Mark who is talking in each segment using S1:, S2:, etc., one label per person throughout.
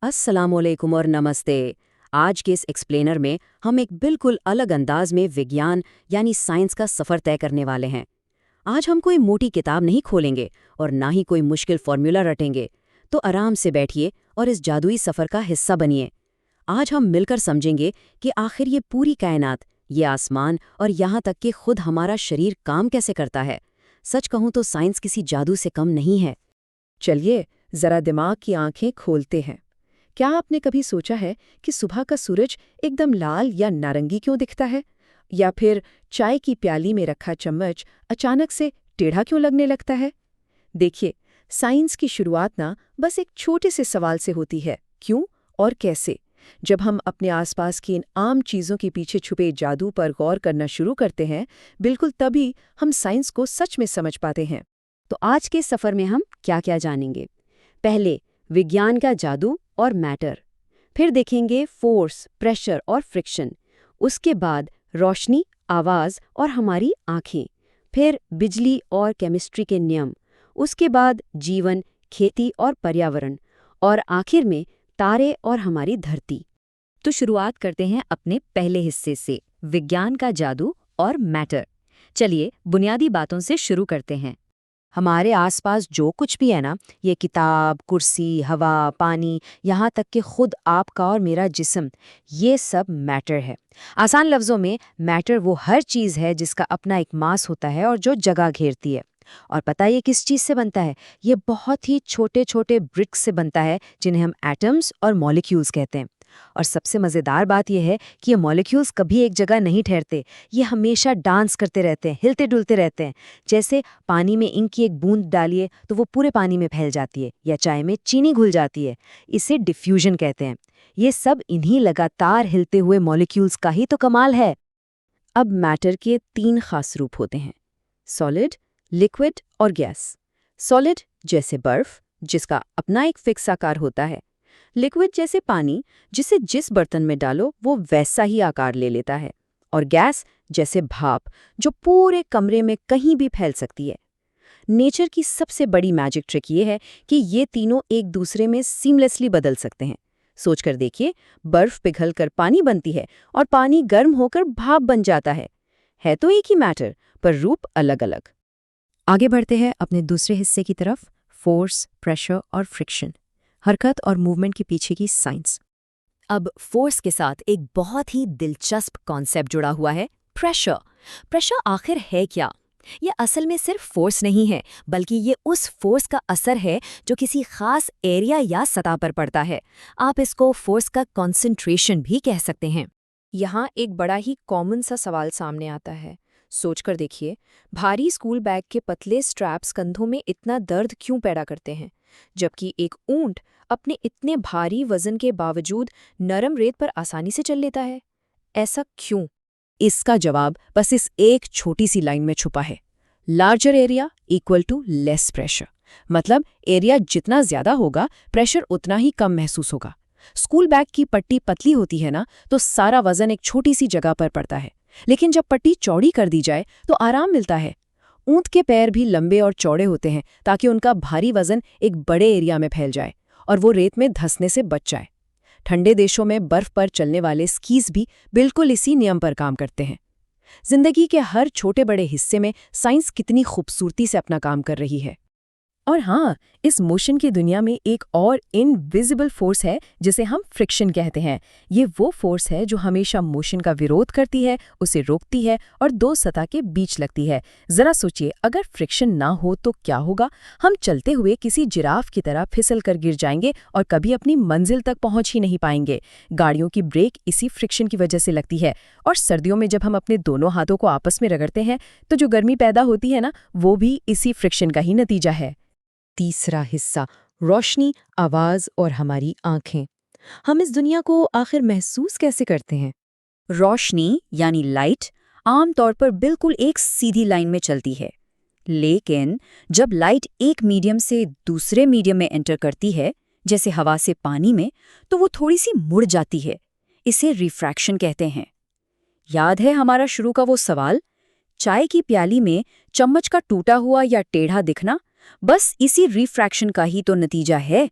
S1: अस्सलामुअलैकुम और नमस्ते। आज के इस एक्सप्लेनर में हम एक बिल्कुल अलग अंदाज में विज्ञान यानी साइंस का सफ़र तय करने वाले हैं। आज हम कोई मोटी किताब नहीं खोलेंगे और ना ही कोई मुश्किल फॉर्मूला रटेंगे। तो आराम से बैठिए और इस जादुई सफ़र का हिस्सा बनिए। आज हम मिलकर समझेंगे कि आखिर ये पूरी कायनात, ये आसमान और यहाँ तक कि खुद हमारा शरीर काम कैसे करता है। सच कहूँ तो साइंस किसी जादू से कम नहीं है।
S2: चलिए जरा दिमाग की आंखें खोलते हैं। क्या आपने कभी सोचा है कि सुबह का सूरज एकदम लाल या नारंगी क्यों दिखता है? या फिर चाय की प्याली में रखा चम्मच अचानक से टेढ़ा क्यों लगने लगता है? देखिए, साइंस की शुरुआत ना बस एक छोटे से सवाल से होती है, क्यों और कैसे। जब हम अपने आसपास की इन आम चीज़ों के पीछे छुपे जादू पर गौर करना शुरू करते हैं, बिल्कुल तभी हम साइंस को सच में समझ पाते हैं।
S1: तो आज के सफ़र में हम क्या क्या जानेंगे। पहले विज्ञान का जादू और मैटर, फिर देखेंगे फोर्स, प्रेशर और फ्रिक्शन, उसके बाद रोशनी, आवाज़ और हमारी आँखें, फिर बिजली और केमिस्ट्री के नियम, उसके बाद जीवन, खेती और पर्यावरण, और आखिर में तारे और हमारी धरती। तो शुरुआत करते हैं अपने पहले हिस्से से, विज्ञान का जादू और मैटर। चलिए बुनियादी बातों से शुरू करते हैं। हमारे आसपास जो कुछ भी है ना, ये किताब, कुर्सी, हवा, पानी, यहाँ तक कि खुद आपका और मेरा जिस्म, ये सब मैटर है। आसान लफ्ज़ों में मैटर वो हर चीज़ है जिसका अपना एक मास होता है और जो जगह घेरती है। और पता है ये किस चीज़ से बनता है? ये बहुत ही छोटे छोटे ब्रिक्स से बनता है जिन्हें हम एटम्स और मॉलिक्यूल्स कहते हैं। और सबसे मज़ेदार बात यह है कि ये मॉलिक्यूल्स कभी एक जगह नहीं ठहरते, ये हमेशा डांस करते रहते हैं, हिलते डुलते रहते हैं। जैसे पानी में इंक की एक बूंद डालिए तो वो पूरे पानी में फैल जाती है, या चाय में चीनी घुल जाती है। इसे डिफ्यूजन कहते हैं। ये सब इन्हीं लगातार हिलते हुए मॉलिक्यूल्स का ही तो कमाल है। अब मैटर के 3 खास रूप होते हैं: सॉलिड, लिक्विड और गैस। सॉलिड जैसे बर्फ, जिसका अपना एक फिक्स आकार होता है। लिक्विड जैसे पानी, जिसे जिस बर्तन में डालो वो वैसा ही आकार ले लेता है। और गैस जैसे भाप, जो पूरे कमरे में कहीं भी फैल सकती है। नेचर की सबसे बड़ी मैजिक ट्रिक ये है कि ये तीनों एक दूसरे में सीमलेसली बदल सकते हैं। सोचकर देखिए, बर्फ पिघलकर पानी बनती है और पानी गर्म होकर भाप बन जाता है तो एक ही मैटर, पर रूप अलग अलग। आगे बढ़ते हैं अपने दूसरे हिस्से की तरफ, फोर्स, प्रेशर और फ्रिक्शन, हरकत और मूवमेंट के पीछे की साइंस। अब फोर्स के साथ एक बहुत ही दिलचस्प कॉन्सेप्ट जुड़ा हुआ है, प्रेशर। प्रेशर आखिर है क्या? ये असल में सिर्फ फोर्स नहीं है, बल्कि ये उस फोर्स का असर है जो किसी खास एरिया या सतह पर पड़ता है। आप इसको फोर्स का कॉन्सेंट्रेशन भी कह सकते हैं।
S2: यहाँ एक बड़ा ही कॉमन सा सवाल सामने आता है। सोचकर देखिए, भारी स्कूल बैग के पतले स्ट्रैप्स कंधों में इतना दर्द क्यों पैदा करते हैं, जबकि एक ऊंट अपने इतने भारी वजन के बावजूद नरम रेत पर आसानी से चल लेता है? ऐसा क्यों?
S1: इसका जवाब बस इस एक छोटी सी लाइन में छुपा है: larger area equal to less pressure. मतलब एरिया जितना ज्यादा होगा, प्रेशर उतना ही कम महसूस होगा। स्कूल बैग की पट्टी पतली होती है ना, तो सारा वजन एक छोटी सी जगह पर पड़ता है। लेकिन जब पट्टी चौड़ी कर दी जाए तो आराम मिलता है। ऊंट के पैर भी लंबे और चौड़े होते हैं ताकि उनका भारी वजन एक बड़े एरिया में फैल जाए और वो रेत में धंसने से बच जाए। ठंडे देशों में बर्फ पर चलने वाले स्कीज भी बिल्कुल इसी नियम पर काम करते हैं। जिंदगी के हर छोटे बड़े हिस्से में साइंस कितनी खूबसूरती से अपना काम कर रही है।
S2: और हाँ, इस मोशन की दुनिया में एक और इनविजिबल फोर्स है जिसे हम फ्रिक्शन कहते हैं। ये वो फोर्स है जो हमेशा मोशन का विरोध करती है, उसे रोकती है और दो सतह के बीच लगती है। जरा सोचिए, अगर फ्रिक्शन ना हो तो क्या होगा? हम चलते हुए किसी जिराफ की तरह फिसल कर गिर जाएंगे और कभी अपनी मंजिल तक पहुंच ही नहीं पाएंगे। गाड़ियों की ब्रेक इसी फ्रिक्शन की वजह से लगती है। और सर्दियों में जब हम अपने दोनों हाथों को आपस में रगड़ते हैं तो जो गर्मी पैदा होती है ना, वो भी इसी फ्रिक्शन का ही नतीजा है।
S1: तीसरा हिस्सा, रोशनी, आवाज़ और हमारी आँखें। हम इस दुनिया को आखिर महसूस कैसे करते हैं? रोशनी यानी लाइट आमतौर पर बिल्कुल एक सीधी लाइन में चलती है। लेकिन जब लाइट एक मीडियम से दूसरे मीडियम में एंटर करती है, जैसे हवा से पानी में, तो वो थोड़ी सी मुड़ जाती है। इसे रिफ्रैक्शन कहते हैं। याद है हमारा शुरू का वो सवाल, चाय की प्याली में चम्मच का टूटा हुआ या टेढ़ा दिखना? बस इसी रिफ्रैक्शन का ही तो नतीजा है।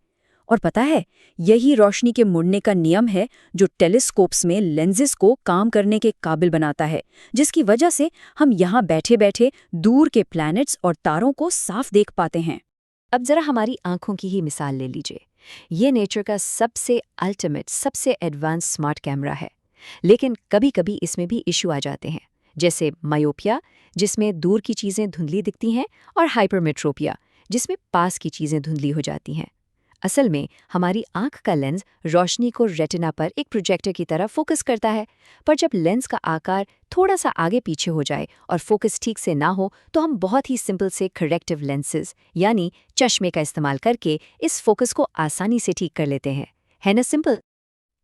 S1: और पता है, यही रोशनी के मुड़ने का नियम है जो टेलीस्कोप्स में लेंसेज को काम करने के काबिल बनाता है, जिसकी वजह से हम यहाँ बैठे-बैठे दूर के प्लैनेट्स और तारों को साफ देख पाते हैं।
S2: अब जरा हमारी आंखों की ही मिसाल ले लीजिए। ये नेचर का सबसे अल्टीमेट, सबसे एडवांस स्मार्ट कैमरा है। लेकिन कभी-कभी इसमें भी इशू आ जाते हैं, जैसे मायोपिया, जिसमें दूर की चीज़ें धुंधली दिखती हैं, और हाइपरमेट्रोपिया, जिसमें पास की चीज़ें धुंधली हो जाती हैं। असल में हमारी आंख का लेंस रोशनी को रेटिना पर एक प्रोजेक्टर की तरह फोकस करता है, पर जब लेंस का आकार थोड़ा सा आगे पीछे हो जाए और फोकस ठीक से ना हो, तो हम बहुत ही सिंपल से करेक्टिव लेंसेज यानी चश्मे का इस्तेमाल करके इस फोकस को आसानी से ठीक कर लेते हैं। है ना सिंपल?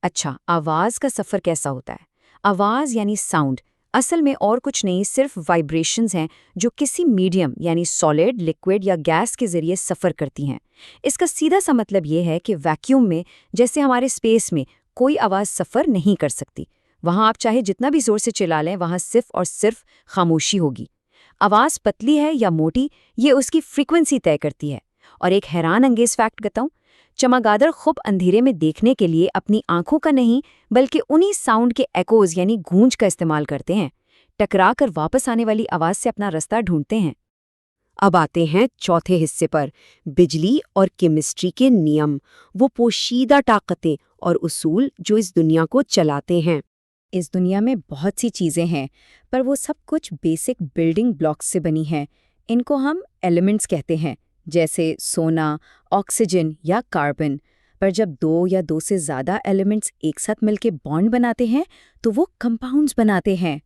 S2: अच्छा, आवाज़ का सफ़र कैसा होता है? आवाज़ यानी साउंड असल में और कुछ नहीं, सिर्फ वाइब्रेशंस हैं जो किसी मीडियम यानी सॉलिड, लिक्विड या गैस के ज़रिए सफ़र करती हैं। इसका सीधा सा मतलब ये है कि वैक्यूम में, जैसे हमारे स्पेस में, कोई आवाज़ सफ़र नहीं कर सकती। वहाँ आप चाहे जितना भी ज़ोर से चिल्ला लें, वहाँ सिर्फ और सिर्फ खामोशी होगी। आवाज़ पतली है या मोटी, ये उसकी फ्रीक्वेंसी तय करती है। और एक हैरान अंगेज फैक्ट बताऊं, चमगादड़ खूब अंधेरे में देखने के लिए अपनी आंखों का नहीं, बल्कि उन्हीं साउंड के एकोज यानी गूंज का इस्तेमाल करते हैं। टकरा कर वापस आने वाली आवाज से अपना रास्ता ढूंढते हैं।
S1: अब आते हैं चौथे हिस्से पर, बिजली और केमिस्ट्री के नियम, वो पोशीदा ताकतें और उसूल जो इस दुनिया को चलाते हैं।
S2: इस दुनिया में बहुत सी चीज़ें हैं, पर वो सब कुछ बेसिक बिल्डिंग ब्लॉक्स से बनी हैं। इनको हम एलिमेंट्स कहते हैं, जैसे सोना, ऑक्सीजन या कार्बन। पर जब दो या दो से ज़्यादा एलिमेंट्स एक साथ मिलकर बॉन्ड बनाते हैं, तो वो कंपाउंड्स बनाते हैं।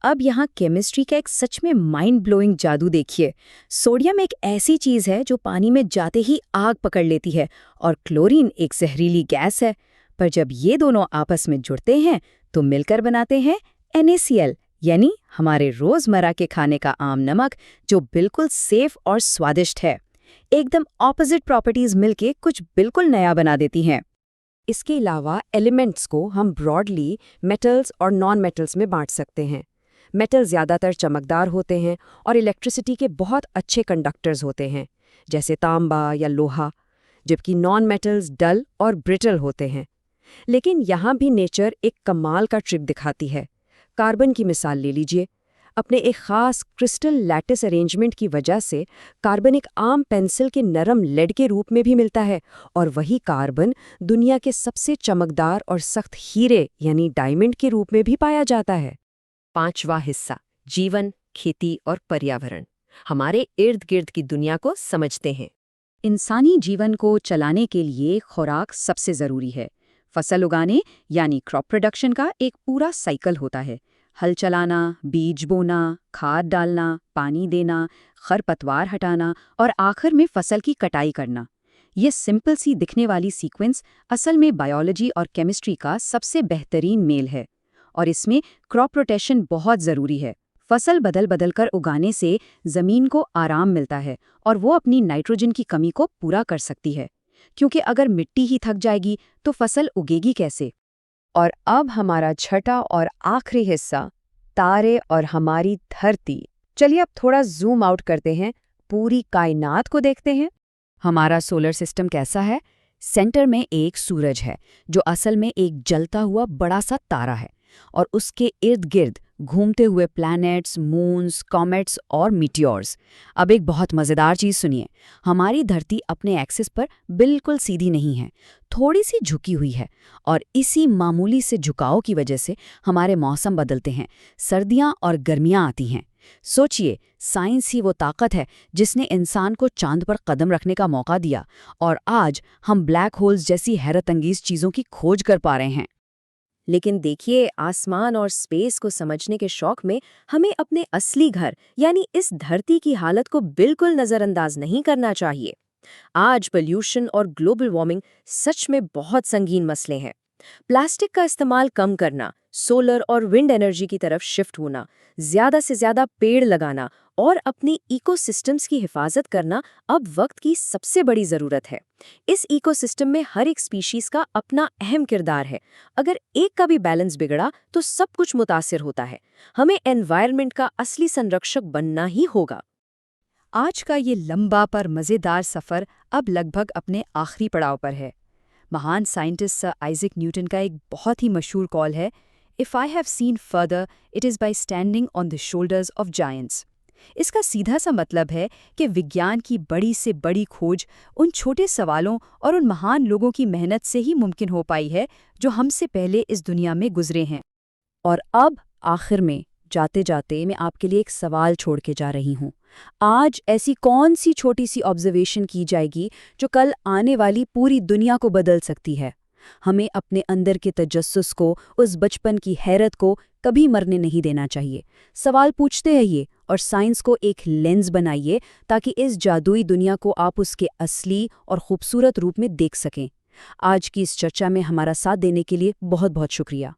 S2: अब यहाँ केमिस्ट्री का एक सच में माइंड ब्लोइंग जादू देखिए। सोडियम एक ऐसी चीज़ है जो पानी में जाते ही आग पकड़ लेती है, और क्लोरीन एक जहरीली गैस है। पर जब ये दोनों आपस में जुड़ते हैं, तो मिलकर बनाते हैं NaCl, यानी हमारे रोजमर्रा के खाने का आम नमक, जो बिल्कुल सेफ और स्वादिष्ट है। एकदम ऑपोजिट प्रॉपर्टीज मिलके कुछ बिल्कुल नया बना देती हैं।
S1: इसके अलावा एलिमेंट्स को हम ब्रॉडली मेटल्स और नॉन मेटल्स में बांट सकते हैं। मेटल ज़्यादातर चमकदार होते हैं और इलेक्ट्रिसिटी के बहुत अच्छे कंडक्टर्स होते हैं, जैसे तांबा या लोहा, जबकि नॉन मेटल्स डल और ब्रिटल होते हैं। लेकिन यहाँ भी नेचर एक कमाल का ट्रिक दिखाती है। कार्बन की मिसाल ले लीजिए। अपने एक ख़ास क्रिस्टल लैटिस अरेंजमेंट की वजह से कार्बन एक आम पेंसिल के नरम लेड के रूप में भी मिलता है, और वही कार्बन दुनिया के सबसे चमकदार और सख्त हीरे यानी डायमंड के रूप में भी पाया जाता है। पांचवा हिस्सा, जीवन, खेती और पर्यावरण, हमारे इर्द गिर्द की दुनिया को समझते हैं। इंसानी जीवन को चलाने के लिए खुराक सबसे ज़रूरी है। फसल उगाने यानी क्रॉप प्रोडक्शन का एक पूरा साइकिल होता है। हल चलाना, बीज बोना, खाद डालना, पानी देना, खरपतवार हटाना और आखिर में फसल की कटाई करना। ये सिंपल सी दिखने वाली सीक्वेंस असल में बायोलॉजी और केमिस्ट्री का सबसे बेहतरीन मेल है। और इसमें क्रॉप रोटेशन बहुत ज़रूरी है। फसल बदल बदल कर उगाने से ज़मीन को आराम मिलता है और वो अपनी नाइट्रोजन की कमी को पूरा कर सकती है, क्योंकि अगर मिट्टी ही थक जाएगी तो फसल उगेगी कैसे। और अब हमारा छठा और आखिरी हिस्सा, तारे और हमारी धरती। चलिए अब थोड़ा जूम आउट करते हैं, पूरी कायनात को देखते हैं। हमारा सोलर सिस्टम कैसा है? सेंटर में एक सूरज है जो असल में एक जलता हुआ बड़ा सा तारा है, और उसके इर्द गिर्द घूमते हुए प्लैनेट्स, मून्स, कॉमेट्स और मीटियोर्स। अब एक बहुत मज़ेदार चीज़ सुनिए, हमारी धरती अपने एक्सिस पर बिल्कुल सीधी नहीं है, थोड़ी सी झुकी हुई है, और इसी मामूली से झुकाव की वजह से हमारे मौसम बदलते हैं, सर्दियाँ और गर्मियाँ आती हैं। सोचिए, साइंस ही वो ताकत है जिसने इंसान को चांद पर कदम रखने का मौका दिया, और आज हम ब्लैक होल्स जैसी हैरतअंगेज चीज़ों की खोज कर पा रहे हैं। लेकिन देखिए, आसमान और स्पेस को समझने के शौक में हमें अपने असली घर यानी इस धरती की हालत को बिल्कुल नज़रअंदाज नहीं करना चाहिए। आज पोल्यूशन और ग्लोबल वार्मिंग सच में बहुत संगीन मसले हैं। प्लास्टिक का इस्तेमाल कम करना, सोलर और विंड एनर्जी की तरफ शिफ्ट होना, ज़्यादा से ज़्यादा पेड़ लगाना और अपनी इकोसिस्टम्स की हिफाजत करना अब वक्त की सबसे बड़ी ज़रूरत है। इस इकोसिस्टम में हर एक स्पीशीज़ का अपना अहम किरदार है। अगर एक का भी बैलेंस बिगड़ा तो सब कुछ मुतासिर होता है। हमें एनवायरनमेंट का असली संरक्षक बनना ही होगा।
S3: आज का ये लंबा पर मज़ेदार सफ़र अब लगभग अपने आखिरी पड़ाव पर है। महान साइंटिस्ट सर आइजैक न्यूटन का एक बहुत ही मशहूर कॉल है, if I have seen further it is by standing on the shoulders of giants. इसका सीधा सा मतलब है कि विज्ञान की बड़ी से बड़ी खोज उन छोटे सवालों और उन महान लोगों की मेहनत से ही मुमकिन हो पाई है जो हमसे पहले इस दुनिया में गुजरे हैं।
S1: और अब आखिर में जाते जाते मैं आपके लिए एक सवाल छोड़ के जा रही हूँ। आज ऐसी कौन सी छोटी सी ऑब्जर्वेशन की जाएगी जो कल आने वाली पूरी दुनिया को बदल सकती है? हमें अपने अंदर के तजस्सुस को, उस बचपन की हैरत को कभी मरने नहीं देना चाहिए। सवाल पूछते रहिए और साइंस को एक लेंस बनाइए ताकि इस जादुई दुनिया को आप उसके असली और खूबसूरत रूप में देख सकें। आज की इस चर्चा में हमारा साथ देने के लिए बहुत बहुत शुक्रिया।